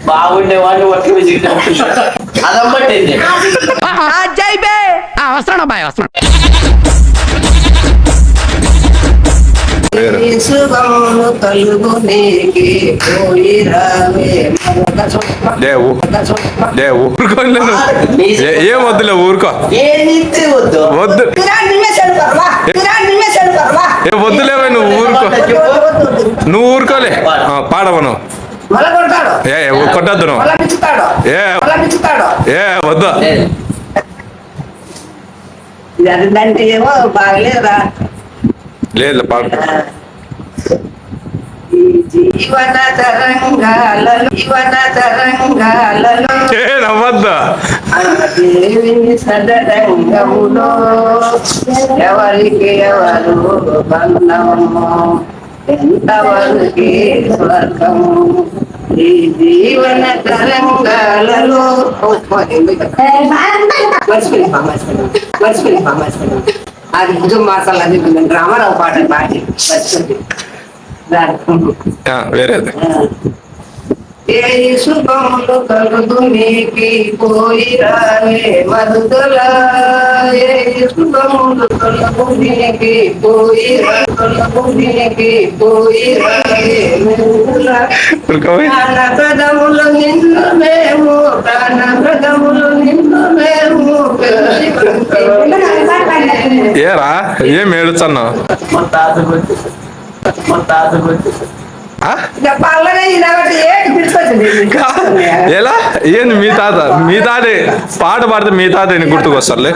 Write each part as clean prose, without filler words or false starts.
బాగుండేవాడిని ఒట్టి అదం పట్టింది. వస్తున్నాడు అబ్బాయి వస్తున్నాడు. ఏం వద్దులే ఊరుకో వద్దు వద్దులేవే నువ్వు ఊరుకో నువ్వు ఊరుకోలే పాడవను కొట్టద్దు నువ్వు వద్దు ఏమో బాగలేదా లేదు పాడు జీవన తరంగాలలో నవ్వద్దు దేవిని సదరంగములో ఎవరికి ఎవరు బంధము ఎంతవరకు స్వర్గము ఈ జీవన తరంగాలలో మర్చిపోయి అది భుజం మాసాలు అది రామారావు పాట పాడి వేరేది ఏ శుభములు కలుగు నీకి పోయి రావే మధుల ఏ శుభములు కలుగు నీకి పోయి రావే ప్రాణ ప్రదములు నిన్ను మేము ఏరా ఏం ఏడుచున్నావు ఎలా ఏంది మీ తాత పాట పాడితే మీ తాత గుర్తుకొస్తారులే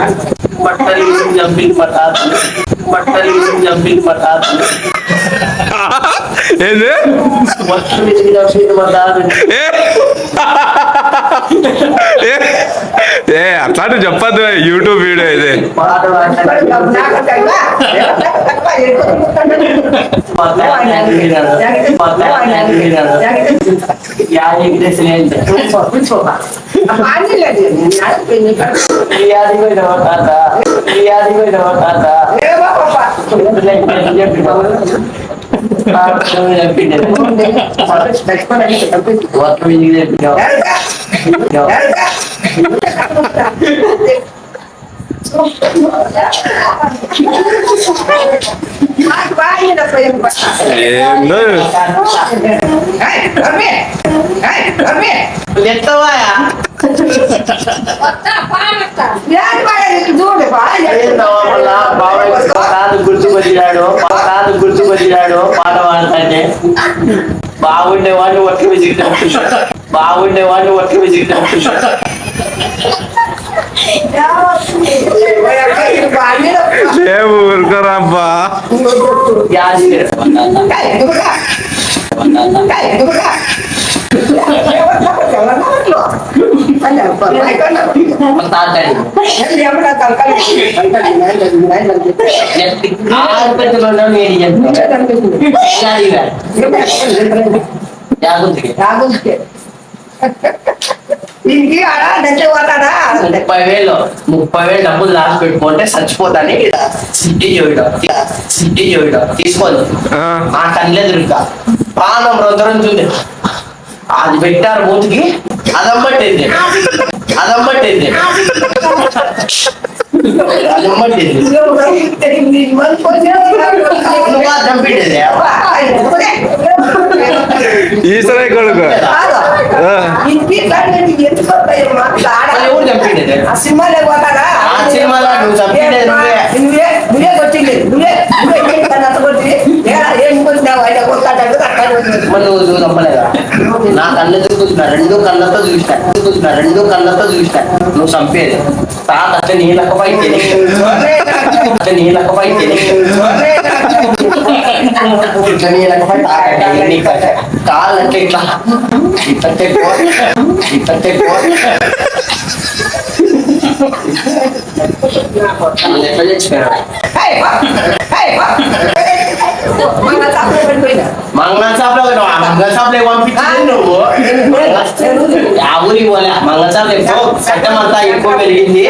ఏంది అట్లాంటి చెప్పద్దు యూట్యూబ్ వీడియో ఇది గుర్తుకొచ్చినాడు పాట పాడుతుంటే బాగుండేవాడిని ఒట్టి ఊరుకోరాబ్బా ముప్పై వేలు డబ్బులు లాస్ట్ పెట్టుకుంటే చచ్చిపోతాను సిటీ చూడడం తీసుకోండి మా కళ్ళెదురు ఇంకా పానం రుద్రం చూద్దాం అది పెట్టారు మూతికి అదం పట్టింది ఈశ్వరయ్య కొడుకు ఎవరు చంపిండేది ఆ సినిమాలో పోతాడా ఆ సినిమాలో నువ్వు చంపిండేది నువ్వే కొట్టింది నువ్వే ఏం కొట్టినావు ఆయన కొట్టాడు మరి నువ్వు చంపలేదా నా కళ్ళు చూస్తున్నా రెండు కళ్ళతో చూసిన నువ్వు చంపేది తాత నీ లెక్కపై కాళ్ళంటే ఇట్లా ఎట్లా తెచ్చిపోయాడు మంగళ షాప్ లో పంపించింది నువ్వు ఊరికి పోలే మంగళసారి చట్టమంతా ఎక్కువ పెరిగింది.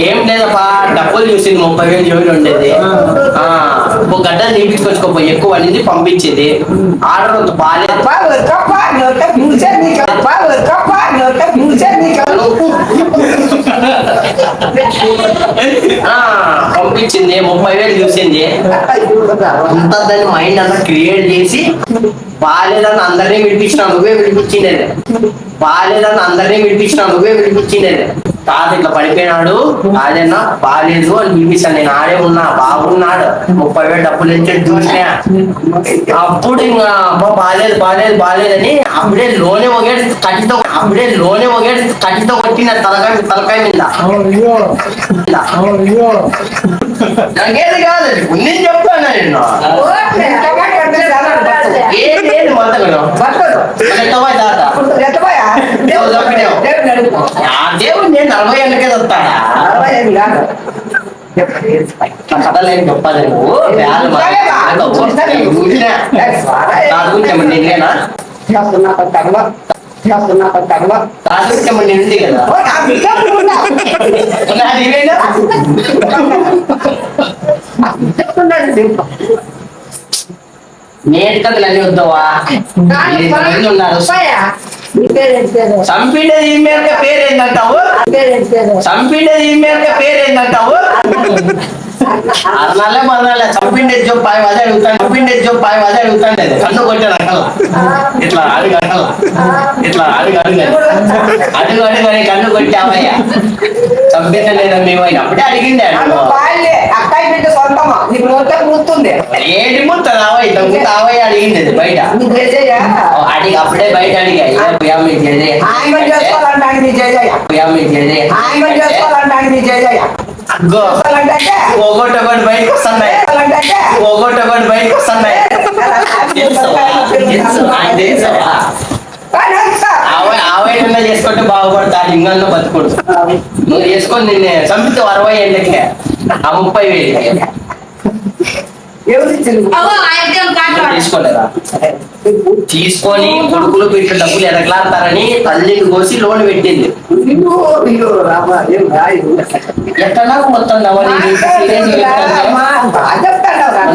ఏం లేదప్పా, డబ్బులు చూసింది 30,000 జోబులు ఉండేది. ఒక గడ్డ తీపించుకొచ్చుకోపోయి ఎక్కువ అనేది పంపించేది. ఆర్డర్ అంత బాగాలేదు. పంపించింది 30,000 చూసింది. అంతా దాన్ని మైండ్ అంతా క్రియేట్ చేసి బాగాలేదని అందరినీ విడిపించినావు, నువ్వే విడిపించిండేది. బాగాలేదని అందరినీ విడిపించినావు, నువ్వే విడిపించిండేది. తాత ఇట్లా పడిపోయినాడు, అదేనా బాగాలేదు అని చూపిస్తాను. నేను ఆడే ఉన్నా, బాగున్నాడు, 30,000 డబ్బులు ఇచ్చి చూసినా. అప్పుడు ఇంకా అమ్మ బాగాలేదు బాగాలేదు బాగాలేదని అప్పుడే లోనే ఒగేడు కట్టితో కొట్టిన తలకాయ మీద. నాకేది కాదు, నేను చెప్తాను. నేను ఏది మొత్తం దేవుడు నేను 40 ఏళ్ళకే వస్తాడా? కథలేని చెప్పాలి నువ్వు. నేనేనా నిండి కదా నేటి కథలు అన్ని వద్దావా? ఉన్నారు చంపీడేది ఈమెయిల్ పేరేందంటావు? అన్నాలే మన్నాలే చంపిండే జో పాయి అదే అడుగుతాను. కన్ను కొట్టాను అక్కల ఇట్లా అడుగు అని కన్ను కొట్టావయ్యా. చంపితే లేదా మేము అప్పుడే అడిగిండే అక్కాయి బిడ్డ సొంతమా నీకు నోట్లకి ఏంటి ముత్తావయ్య తగ్గుతావయ్య అడిగిండేది బయట. అడిగి అప్పుడే బయట అడిగా ఒకటి బయటకు వస్తున్నాయి. ఆవేదన చేసుకుంటే బాగుపడతాడు, ఇంగల్లో బతుకుడు. నువ్వు చేసుకొని నిన్నే చంపితే 60 ఏళ్ళకే ఆ 30,000 తీసుకోలేదా? తీసుకొని కొడుకులు పెట్టి డబ్బులు ఎదగలాడతారని తల్లిని కోసి లోన్ పెట్టింది. ఎట్లా మొత్తం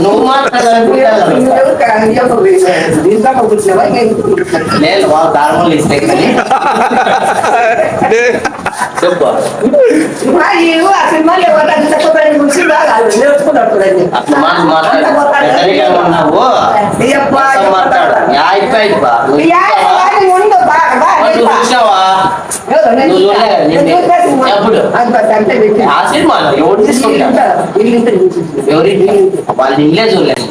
నువ్వు నేను వాళ్ళు దారుణాలు ఇస్తాయి కానీ చెప్పు. ఆ సినిమాలో ఎవరు తీసుకుంటా వాళ్ళ ఇల్లే చూడలేదు.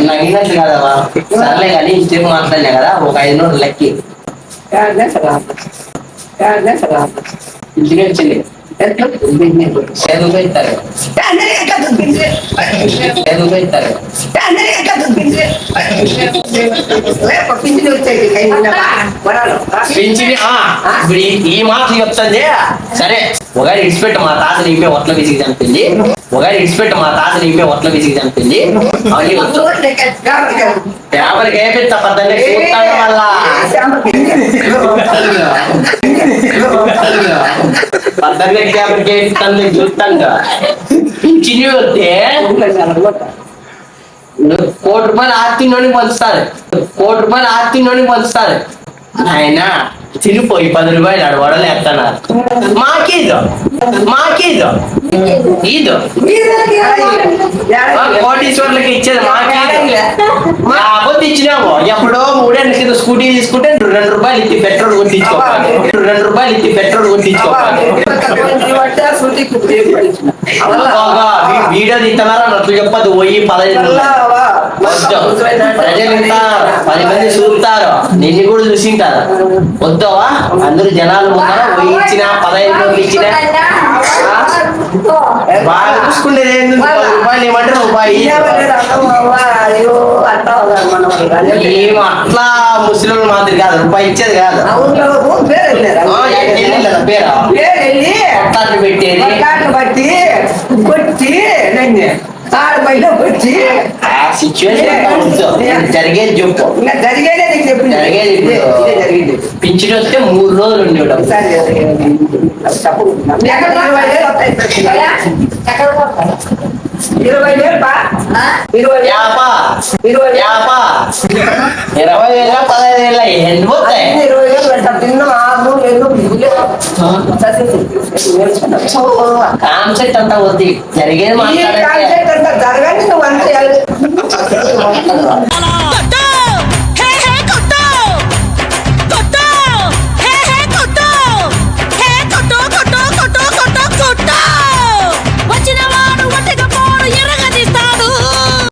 నగినట్లు కాదవా? సర్లే కానీ ఇంటికి మాట్లాడలే కదా, ఒక 5 నోట్లు లెక్కి ఇంటికి వచ్చింది. ఈ మాట చెప్తుంది. సరే ఒకటి ఇడిచిపెట్టు, మా తాత నీపే ఒట్ల విసిగి చంపింది. అవన్నీ వచ్చు. పేపర్కి వేపిస్తా పద్దెనిమిది చూస్తాను వల్ల పద్దెనిమిది పేపర్కి వేపిస్తాను చూస్తాను. పింఛని వస్తే ₹1,00,00,000 ఆస్తిలోని పంచుతారు. ఆయన తినిపోయి ₹10 ఆడు వడలేస్తున్నారు. మాకేదో కోటీశ్వర్లకి ఇచ్చేది మాకేదో ఇచ్చినాము. ఎప్పుడో 3 ఏళ్ళ కింద స్కూటీ తీసుకుంటే ₹2 ఇచ్చి పెట్రోల్ కొట్టించుకోవాలి. వీడియో తింటున్నారా నట్లు చెప్పదు. పోయి 15 ప్రజలు 10 మంది చూస్తారు, నిన్ను కూడా చూసింటారు. వద్దావా? అందరూ జనాలు ఉన్నారా? ఇచ్చిన 15 ఇచ్చిన బాగా చూసుకునేది ఏంటి? ₹10 ఏమంటే రూపాయి. ఏమో అట్లా ముస్లింల మాదిరి కాదు, రూపాయి ఇచ్చేది కాదు. పేరా పెట్టేది సిచ్యువేషన్ జరిగేది చెప్పు. ఇంకా జరిగేదే నీకు చెప్పింది. జరిగేది ఇప్పుడు. ఇదే జరిగింది. పింఛన్ వస్తే 3 రోజులు ఉండేవాడు. ఈసారి తప్పు. ఎక్కడ 20,000 వస్తాయి. 20,000 బా. 20,000. యాపా 20,000. యాపా 20,000 15,000 ఎండు పోతాయి. 20,000 పెట్టా. తిన్న ఆరు లేదు కాన్సెప్ట్ అంతా వద్ది జరిగేది మాట్లాడండి. జరగండి నువ్వు అంతా